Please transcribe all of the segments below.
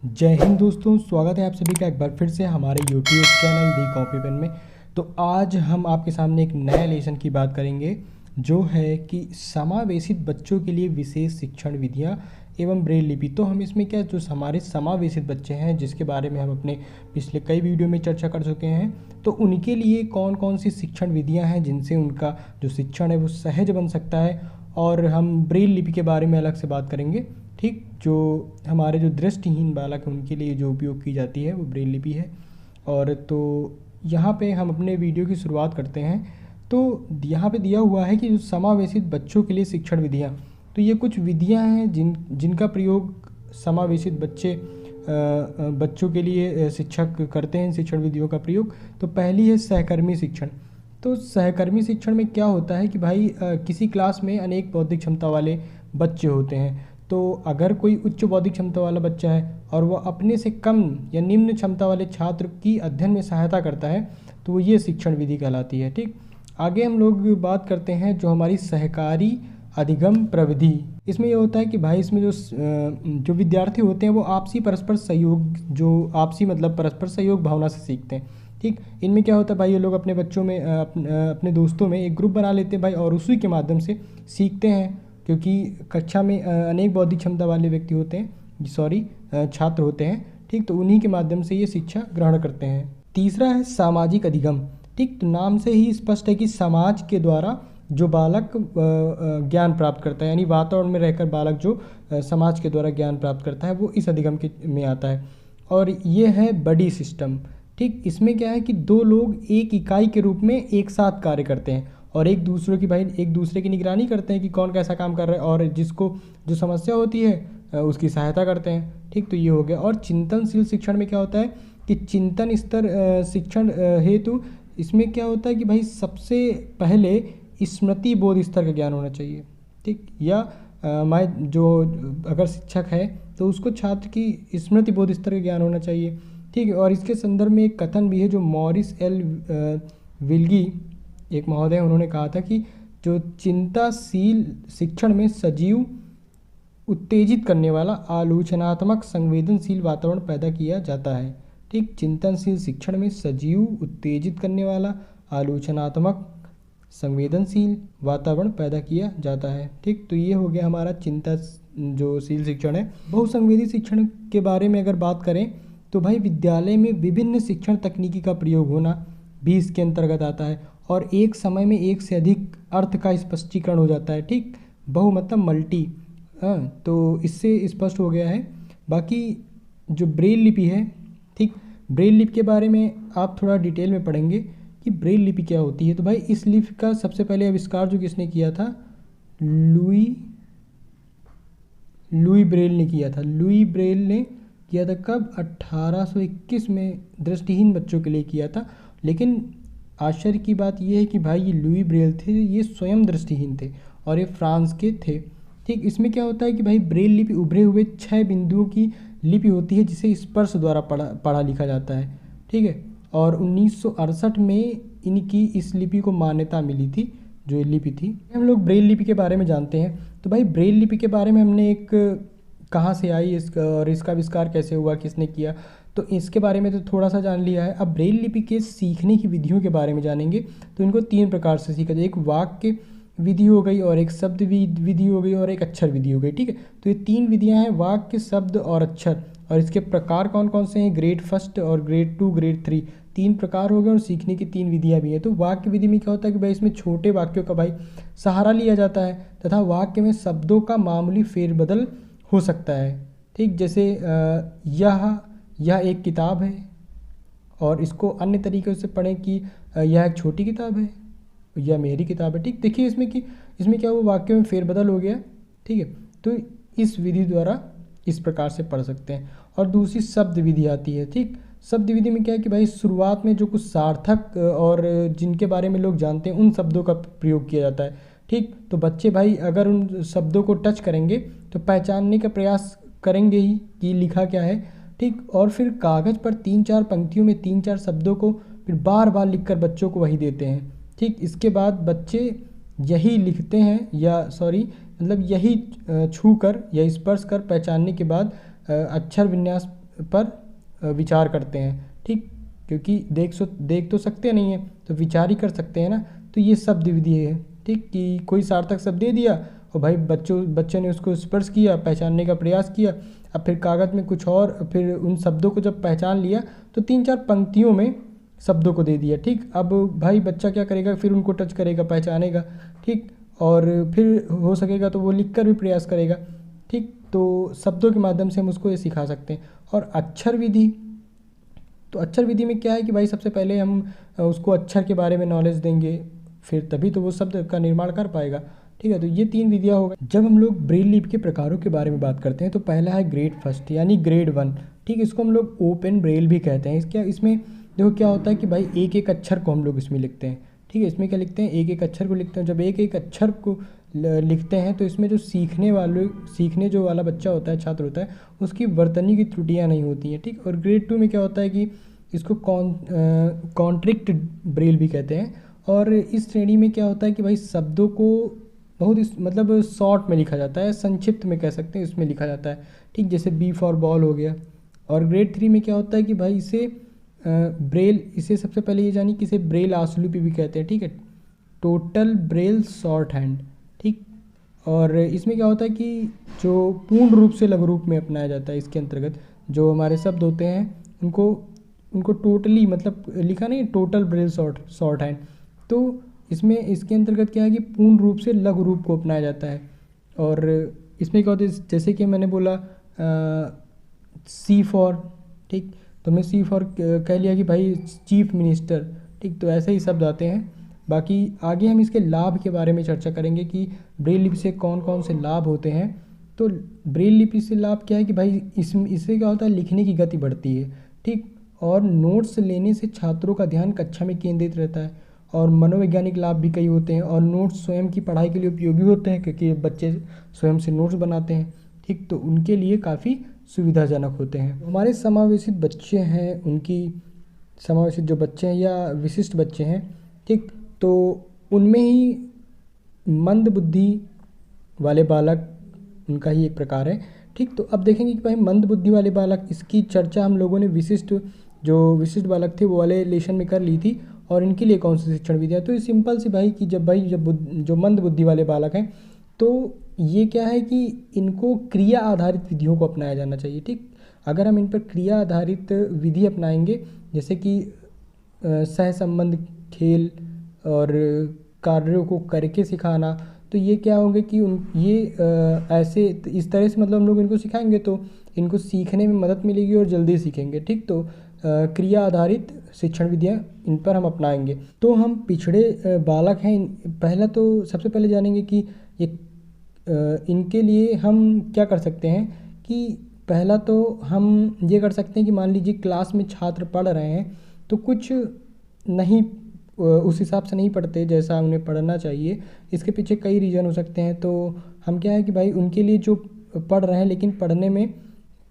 जय हिंद दोस्तों, स्वागत है आप सभी का एक बार फिर से हमारे यूट्यूब चैनल दी कॉपी पेन में। तो आज हम आपके सामने एक नया लेसन की बात करेंगे जो है कि समावेशित बच्चों के लिए विशेष शिक्षण विधियां एवं ब्रेल लिपि। तो हम इसमें क्या, जो हमारे समावेशित बच्चे हैं जिसके बारे में हम अपने पिछले कई वीडियो में चर्चा कर चुके हैं, तो उनके लिए कौन कौन सी शिक्षण विधियाँ हैं जिनसे उनका जो शिक्षण है वो सहज बन सकता है। और हम ब्रेल लिपि के बारे में अलग से बात करेंगे। ठीक, जो हमारे जो दृष्टिहीन बालक हैं उनके लिए जो उपयोग की जाती है वो ब्रेल लिपि है। और तो यहाँ पे हम अपने वीडियो की शुरुआत करते हैं। तो यहाँ पे दिया हुआ है कि जो समावेशित बच्चों के लिए शिक्षण विधियाँ, तो ये कुछ विधियाँ हैं जिनका प्रयोग समावेशित बच्चों के लिए शिक्षक करते हैं, शिक्षण विधियों का प्रयोग। तो पहली है सहकर्मी शिक्षण। तो सहकर्मी शिक्षण में क्या होता है कि भाई किसी क्लास में अनेक बौद्धिक क्षमता वाले बच्चे होते हैं। तो अगर कोई उच्च बौद्धिक क्षमता वाला बच्चा है और वह अपने से कम या निम्न क्षमता वाले छात्र की अध्ययन में सहायता करता है तो वो ये शिक्षण विधि कहलाती है। ठीक, आगे हम लोग बात करते हैं जो हमारी सहकारी अधिगम प्रविधि। इसमें ये होता है कि भाई इसमें जो विद्यार्थी होते हैं वो आपसी परस्पर सहयोग, जो आपसी मतलब परस्पर सहयोग भावना से सीखते हैं। ठीक, इनमें क्या होता है भाई, ये लोग अपने बच्चों में अपने दोस्तों में एक ग्रुप बना लेते हैं भाई, और उसी के माध्यम से सीखते हैं। क्योंकि कक्षा में अनेक बौद्धिक क्षमता वाले व्यक्ति होते हैं, छात्र होते हैं। ठीक, तो उन्हीं के माध्यम से ये शिक्षा ग्रहण करते हैं। तीसरा है सामाजिक अधिगम। ठीक, तो नाम से ही स्पष्ट है कि समाज के द्वारा जो बालक ज्ञान प्राप्त करता है, यानी वातावरण में रहकर बालक जो समाज के द्वारा ज्ञान प्राप्त करता है वो इस अधिगम के में आता है। और ये है बडी सिस्टम। ठीक, इसमें क्या है कि दो लोग एक इकाई के रूप में एक साथ कार्य करते हैं और एक दूसरे की निगरानी करते हैं कि कौन कैसा काम कर रहा है, और जिसको जो समस्या होती है उसकी सहायता करते हैं। ठीक, तो ये हो गया। और चिंतनशील शिक्षण में क्या होता है कि चिंतन स्तर शिक्षण हेतु इसमें क्या होता है कि भाई सबसे पहले स्मृति बोध स्तर का ज्ञान होना चाहिए। ठीक, या मैं जो अगर शिक्षक है तो उसको छात्र की स्मृति बोध स्तर का ज्ञान होना चाहिए। ठीक है, और इसके संदर्भ में एक कथन भी है जो मॉरिस एल विल्गी एक महोदय, उन्होंने कहा था कि जो चिंताशील शिक्षण में सजीव उत्तेजित करने वाला आलोचनात्मक संवेदनशील वातावरण पैदा किया जाता है। ठीक, चिंतनशील शिक्षण में सजीव उत्तेजित करने वाला आलोचनात्मक संवेदनशील वातावरण पैदा किया जाता है। ठीक, तो ये हो गया हमारा शील शिक्षण है। बहुसंवेदी शिक्षण के बारे में अगर बात करें तो भाई विद्यालय में विभिन्न शिक्षण तकनीकी का प्रयोग होना भी इसके अंतर्गत आता है, और एक समय में एक से अधिक अर्थ का स्पष्टीकरण हो जाता है। ठीक, बहु मतलब मल्टी। तो इससे स्पष्ट हो गया है। बाकी जो ब्रेल लिपि है, ठीक, ब्रेल लिपि के बारे में आप थोड़ा डिटेल में पढ़ेंगे कि ब्रेल लिपि क्या होती है। तो भाई इस लिपि का सबसे पहले आविष्कार जो किसने किया था, लुई ब्रेल ने किया था। लुई ब्रेल ने किया था कब, 1821 में दृष्टिहीन बच्चों के लिए किया था। लेकिन आश्चर्य की बात यह है कि भाई ये लुई ब्रेल थे, ये स्वयं दृष्टिहीन थे और ये फ्रांस के थे। ठीक, इसमें क्या होता है कि भाई ब्रेल लिपि उभरे हुए 6 बिंदुओं की लिपि होती है जिसे स्पर्श द्वारा पढ़ा लिखा जाता है। ठीक है, और 1968 में इनकी इस लिपि को मान्यता मिली थी, जो लिपि थी। हम लोग ब्रेल लिपि के बारे में जानते हैं। तो भाई ब्रेल लिपि के बारे में हमने एक कहाँ से आई इसका और इसका आविष्कार कैसे हुआ, किसने किया, तो इसके बारे में तो थोड़ा सा जान लिया है। अब ब्रेल लिपि के सीखने की विधियों के बारे में जानेंगे। तो इनको 3 प्रकार से सीखा जाए, एक वाक्य विधि हो गई, और एक शब्द विधि हो गई, और एक अक्षर विधि हो गई। ठीक है, तो ये 3 विधियां हैं, वाक्य, शब्द और अक्षर। और इसके प्रकार कौन कौन से हैं, ग्रेड 1, और ग्रेड 2, ग्रेड 3, 3 प्रकार हो गए, और सीखने की 3 विधियाँ भी हैं। तो वाक्य विधि में क्या होता है कि भाई इसमें छोटे वाक्यों का भाई सहारा लिया जाता है, तथा वाक्य में शब्दों का मामूली फेरबदल हो सकता है। ठीक, जैसे यह एक किताब है, और इसको अन्य तरीके से पढ़ें कि यह एक छोटी किताब है, यह मेरी किताब है। ठीक, देखिए इसमें क्या हुआ, वाक्य में फेरबदल हो गया। ठीक है, तो इस विधि द्वारा इस प्रकार से पढ़ सकते हैं। और दूसरी शब्द विधि आती है। ठीक, शब्द विधि में क्या है कि भाई शुरुआत में जो कुछ सार्थक और जिनके बारे में लोग जानते हैं उन शब्दों का प्रयोग किया जाता है। ठीक, तो बच्चे भाई अगर उन शब्दों को टच करेंगे तो पहचानने का प्रयास करेंगे ही कि लिखा क्या है। ठीक, और फिर कागज़ पर 3-4 पंक्तियों में 3-4 शब्दों को फिर बार बार लिखकर बच्चों को वही देते हैं। ठीक, इसके बाद बच्चे यही लिखते हैं, यही छू कर या स्पर्श कर पहचानने के बाद अक्षर विन्यास पर विचार करते हैं, ठीक, क्योंकि देख तो सकते नहीं हैं तो विचार ही कर सकते हैं ना। तो ये शब्द विधि है, ठीक, कि कोई सार्थक शब्द दे दिया और भाई बच्चे ने उसको स्पर्श किया, पहचानने का प्रयास किया, अब फिर कागज़ में कुछ और, फिर उन शब्दों को जब पहचान लिया तो 3-4 पंक्तियों में शब्दों को दे दिया, ठीक। अब भाई बच्चा क्या करेगा, फिर उनको टच करेगा, पहचानेगा, ठीक, और फिर हो सकेगा तो वो लिख कर भी प्रयास करेगा, ठीक। तो शब्दों के माध्यम से हम उसको ये सिखा सकते हैं। और अक्षर विधि, तो अक्षर विधि में क्या है कि भाई सबसे पहले हम उसको अक्षर के बारे में नॉलेज देंगे, फिर तभी तो वो शब्द का निर्माण कर पाएगा, ठीक है। तो ये 3 विधियाँ हो गई। जब हम लोग ब्रेल लिपि के प्रकारों के बारे में बात करते हैं तो पहला है ग्रेड फर्स्ट यानी ग्रेड 1, ठीक। इसको हम लोग ओपन ब्रेल भी कहते हैं। इसमें देखो क्या होता है कि भाई एक एक अक्षर को हम लोग इसमें लिखते हैं, ठीक है। इसमें क्या लिखते हैं, एक एक अक्षर को लिखते हैं। जब एक एक अक्षर को लिखते हैं तो इसमें जो सीखने जो वाला बच्चा होता है, छात्र होता है, उसकी वर्तनी की त्रुटियाँ नहीं होती हैं, ठीक। और ग्रेड 2 में क्या होता है कि इसको कॉन्ट्रैक्ट ब्रेल भी कहते हैं। और इस श्रेणी में क्या होता है कि भाई शब्दों को बहुत मतलब शॉर्ट में लिखा जाता है, संक्षिप्त में कह सकते हैं, इसमें लिखा जाता है, ठीक। जैसे बी फॉर बॉल हो गया। और ग्रेड 3 में क्या होता है कि भाई इसे सबसे पहले ये जानिए कि इसे ब्रेल आशुलिपि भी कहते हैं, ठीक है, टोटल ब्रेल शॉर्ट हैंड, ठीक। और इसमें क्या होता है कि जो पूर्ण रूप से लघु रूप में अपनाया जाता है, इसके अंतर्गत जो हमारे शब्द होते हैं उनको टोटली मतलब लिखा नहीं, टोटल ब्रेल शॉर्ट हैंड। तो इसमें इसके अंतर्गत क्या है कि पूर्ण रूप से लघु रूप को अपनाया जाता है। और इसमें क्या होता है, जैसे कि मैंने बोला सी फॉर, ठीक, तो मैं सी फॉर कह लिया कि भाई चीफ मिनिस्टर, ठीक। तो ऐसे ही शब्द आते हैं। बाकी आगे हम इसके लाभ के बारे में चर्चा करेंगे कि ब्रेल लिपि से कौन कौन से लाभ होते हैं। तो ब्रेल लिपि से लाभ क्या है कि भाई इससे क्या होता है, लिखने की गति बढ़ती है, ठीक। और नोट्स लेने से छात्रों का ध्यान कक्षा में केंद्रित रहता है। और मनोवैज्ञानिक लाभ भी कई होते हैं। और नोट्स स्वयं की पढ़ाई के लिए उपयोगी होते हैं क्योंकि बच्चे स्वयं से नोट्स बनाते हैं, ठीक। तो उनके लिए काफ़ी सुविधाजनक होते हैं। हमारे समावेशित बच्चे हैं, उनकी समावेशित जो बच्चे हैं या विशिष्ट बच्चे हैं, ठीक, तो उनमें ही मंद बुद्धि वाले बालक उनका ही एक प्रकार है, ठीक। तो अब देखेंगे कि भाई मंद बुद्धि वाले बालक, इसकी चर्चा हम लोगों ने विशिष्ट बालक थे वो वाले लेशन में कर ली थी। और इनके लिए कौन सी शिक्षण विधियाँ, तो ये सिंपल सी भाई कि जब जो मंद बुद्धि वाले बालक हैं तो ये क्या है कि इनको क्रिया आधारित विधियों को अपनाया जाना चाहिए, ठीक। अगर हम इन पर क्रिया आधारित विधि अपनाएंगे, जैसे कि सहसंबंध खेल और कार्यों को करके सिखाना, तो ये क्या होंगे कि ऐसे इस तरह से मतलब हम लोग इनको सिखाएंगे तो इनको सीखने में मदद मिलेगी और जल्दी सीखेंगे, ठीक। तो क्रिया आधारित शिक्षण विधियाँ इन पर हम अपनाएंगे। तो हम पिछड़े बालक हैं, पहला तो सबसे पहले जानेंगे कि ये इनके लिए हम क्या कर सकते हैं कि पहला तो हम ये कर सकते हैं कि मान लीजिए क्लास में छात्र पढ़ रहे हैं तो कुछ नहीं उस हिसाब से नहीं पढ़ते जैसा उन्हें पढ़ना चाहिए। इसके पीछे कई रीज़न हो सकते हैं। तो हम क्या है कि भाई उनके लिए जो पढ़ रहे हैं लेकिन पढ़ने में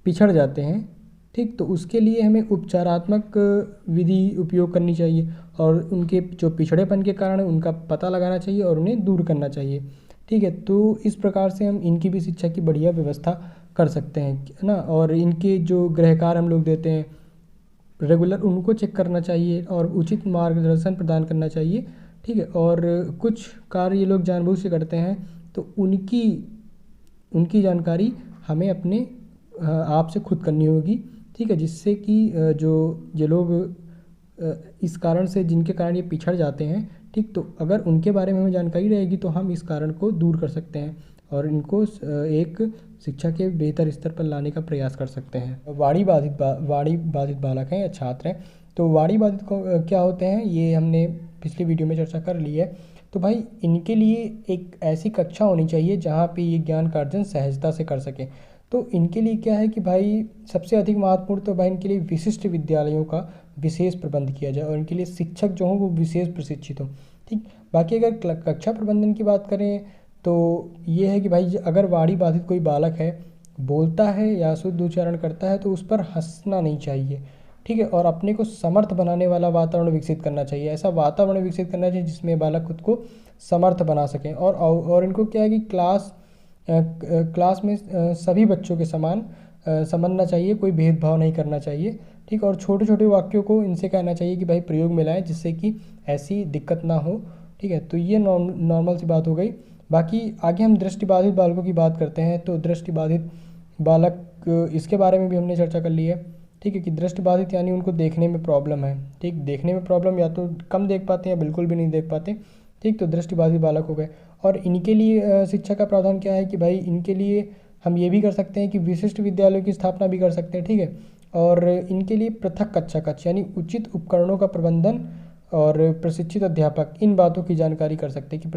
पिछड़ जाते हैं, ठीक, तो उसके लिए हमें उपचारात्मक विधि उपयोग करनी चाहिए और उनके जो पिछड़ेपन के कारण है उनका पता लगाना चाहिए और उन्हें दूर करना चाहिए, ठीक है। तो इस प्रकार से हम इनकी भी शिक्षा की बढ़िया व्यवस्था कर सकते हैं, है ना। और इनके जो गृह कार्य हम लोग देते हैं रेगुलर, उनको चेक करना चाहिए और उचित मार्गदर्शन प्रदान करना चाहिए, ठीक है। और कुछ कार्य ये लोग जानबूझ से करते हैं तो उनकी जानकारी हमें अपने आप से खुद करनी होगी, ठीक है। जिससे कि जो ये लोग इस कारण से जिनके कारण ये पिछड़ जाते हैं, ठीक, तो अगर उनके बारे में हमें जानकारी रहेगी तो हम इस कारण को दूर कर सकते हैं और इनको एक शिक्षा के बेहतर स्तर पर लाने का प्रयास कर सकते हैं। वाणी बाधित बालक हैं या छात्र हैं, तो वाणी बाधित क्या होते हैं ये हमने पिछली वीडियो में चर्चा कर ली है। तो भाई इनके लिए एक ऐसी कक्षा होनी चाहिए जहाँ पे ये ज्ञान का अर्जन सहजता से कर सकें। तो इनके लिए क्या है कि भाई सबसे अधिक महत्वपूर्ण तो भाई इनके लिए विशिष्ट विद्यालयों का विशेष प्रबंध किया जाए और इनके लिए शिक्षक जो हों वो विशेष प्रशिक्षित हों, ठीक। बाकी अगर कक्षा प्रबंधन की बात करें तो ये है कि भाई अगर वाणी बाधित कोई बालक है, बोलता है या शुद्ध उच्चारण करता है तो उस पर हंसना नहीं चाहिए, ठीक है। और अपने को समर्थ बनाने वाला वातावरण विकसित करना चाहिए, ऐसा वातावरण विकसित करना चाहिए जिसमें बालक खुद को समर्थ बना सकें। और इनको क्या है कि क्लास में सभी बच्चों के समान समझना चाहिए, कोई भेदभाव नहीं करना चाहिए, ठीक। और छोटे छोटे वाक्यों को इनसे कहना चाहिए कि भाई प्रयोग में लाएं, जिससे कि ऐसी दिक्कत ना हो, ठीक है। तो ये नॉर्मल सी बात हो गई। बाकी आगे हम दृष्टिबाधित बालकों की बात करते हैं। तो दृष्टिबाधित बालक, इसके बारे में भी हमने चर्चा कर ली है, ठीक है, कि दृष्टिबाधित यानी उनको देखने में प्रॉब्लम है, ठीक। देखने में प्रॉब्लम, या तो कम देख पाते हैं या बिल्कुल भी नहीं देख पाते, ठीक। तो दृष्टिबाधित बालक हो गए। और इनके लिए शिक्षा का प्रावधान क्या है कि भाई इनके लिए हम ये भी कर सकते हैं कि विशिष्ट विद्यालयों की स्थापना भी कर सकते हैं, ठीक है। और इनके लिए पृथक कक्षा कक्ष यानी उचित उपकरणों का प्रबंधन और प्रशिक्षित अध्यापक, इन बातों की जानकारी कर सकते हैं कि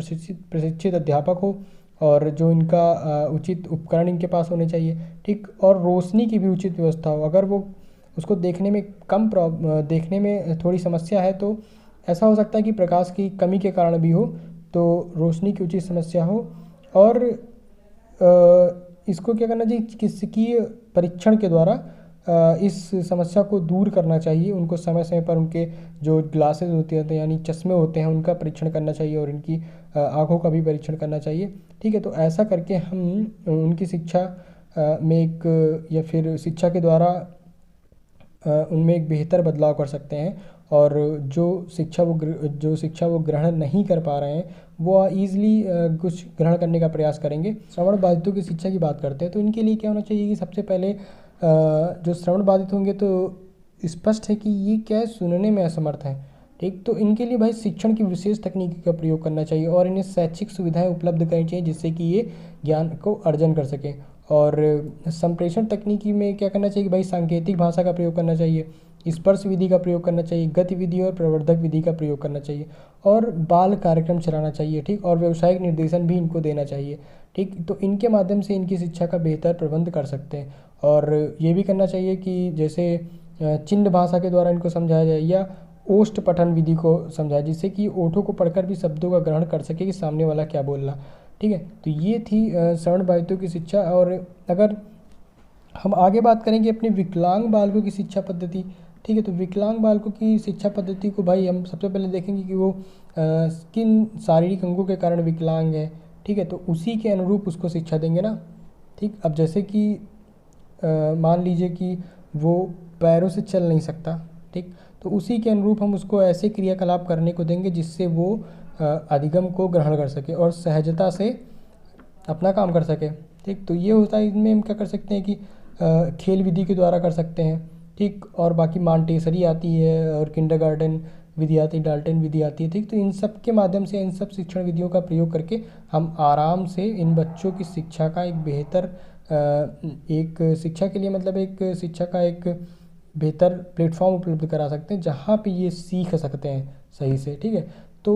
प्रशिक्षित अध्यापक हो और जो इनका उचित उपकरण इनके पास होने चाहिए, ठीक। और रोशनी की भी उचित व्यवस्था हो। अगर वो उसको देखने में देखने में थोड़ी समस्या है, तो ऐसा हो सकता है कि प्रकाश की कमी के कारण भी हो, तो रोशनी की उचित समस्या हो। और इसको क्या करना चाहिए, किसी परीक्षण के द्वारा इस समस्या को दूर करना चाहिए। उनको समय समय पर उनके जो ग्लासेस होते हैं यानी चश्मे होते हैं उनका परीक्षण करना चाहिए, और इनकी आँखों का भी परीक्षण करना चाहिए, ठीक है। तो ऐसा करके हम उनकी शिक्षा में एक, या फिर शिक्षा के द्वारा उनमें एक बेहतर बदलाव कर सकते हैं। और जो शिक्षा वो ग्रहण नहीं कर पा रहे हैं, वो ईज़िली कुछ ग्रहण करने का प्रयास करेंगे। श्रवण बाधितों की शिक्षा की बात करते हैं, तो इनके लिए क्या होना चाहिए कि सबसे पहले जो श्रवण बाधित होंगे, तो स्पष्ट है कि ये क्या है, सुनने में असमर्थ हैं, ठीक। तो इनके लिए भाई शिक्षण की विशेष तकनीकी का प्रयोग करना चाहिए, और इन्हें शैक्षिक सुविधाएं उपलब्ध करनी चाहिए, जिससे कि ये ज्ञान को अर्जन कर सकें। और संप्रेषण तकनीकी में क्या करना चाहिए कि भाई सांकेतिक भाषा का प्रयोग करना चाहिए, स्पर्श विधि का प्रयोग करना चाहिए, गतिविधि और प्रवर्धक विधि का प्रयोग करना चाहिए, और बाल कार्यक्रम चलाना चाहिए, ठीक। और व्यावसायिक निर्देशन भी इनको देना चाहिए, ठीक। तो इनके माध्यम से इनकी शिक्षा का बेहतर प्रबंध कर सकते हैं। और ये भी करना चाहिए कि जैसे चिन्ह भाषा के द्वारा इनको समझाया जाए, या ओष्ठ पठन विधि को समझाया, जिससे कि ओठों को पढ़कर भी शब्दों का ग्रहण कर सके कि सामने वाला क्या बोल रहा, ठीक है। तो ये थी श्रवण बाधितों की शिक्षा। और अगर हम आगे बात करेंगे अपने विकलांग बालकों की शिक्षा पद्धति, ठीक है। तो विकलांग बालकों की शिक्षा पद्धति को भाई हम सबसे पहले देखेंगे कि वो किन शारीरिक अंगों के कारण विकलांग है, ठीक है। तो उसी के अनुरूप उसको शिक्षा देंगे ना, ठीक। अब जैसे कि मान लीजिए कि वो पैरों से चल नहीं सकता, ठीक। तो उसी के अनुरूप हम उसको ऐसे क्रियाकलाप करने को देंगे जिससे वो अधिगम को ग्रहण कर सके और सहजता से अपना काम कर सके, ठीक। तो ये होता है, इनमें हम क्या कर सकते हैं कि खेल विधि के द्वारा कर सकते हैं, ठीक। और बाकी मॉन्टेसरी आती है, और किंडरगार्टन विधि आती है, डाल्टन विधि आती है, ठीक। तो इन सब के माध्यम से, इन सब शिक्षण विधियों का प्रयोग करके हम आराम से इन बच्चों की शिक्षा का एक बेहतर एक शिक्षा के लिए, मतलब एक शिक्षा का एक बेहतर प्लेटफॉर्म उपलब्ध करा सकते हैं, जहाँ पे ये सीख सकते हैं सही से, ठीक है। तो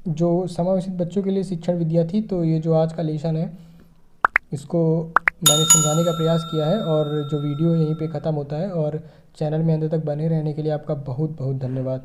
जो समावेशित बच्चों के लिए शिक्षण विधियाँ थी, तो ये जो आज का लेसन है, इसको मैंने समझाने का प्रयास किया है। और जो वीडियो यहीं पे ख़त्म होता है, और चैनल में अंत तक बने रहने के लिए आपका बहुत बहुत धन्यवाद।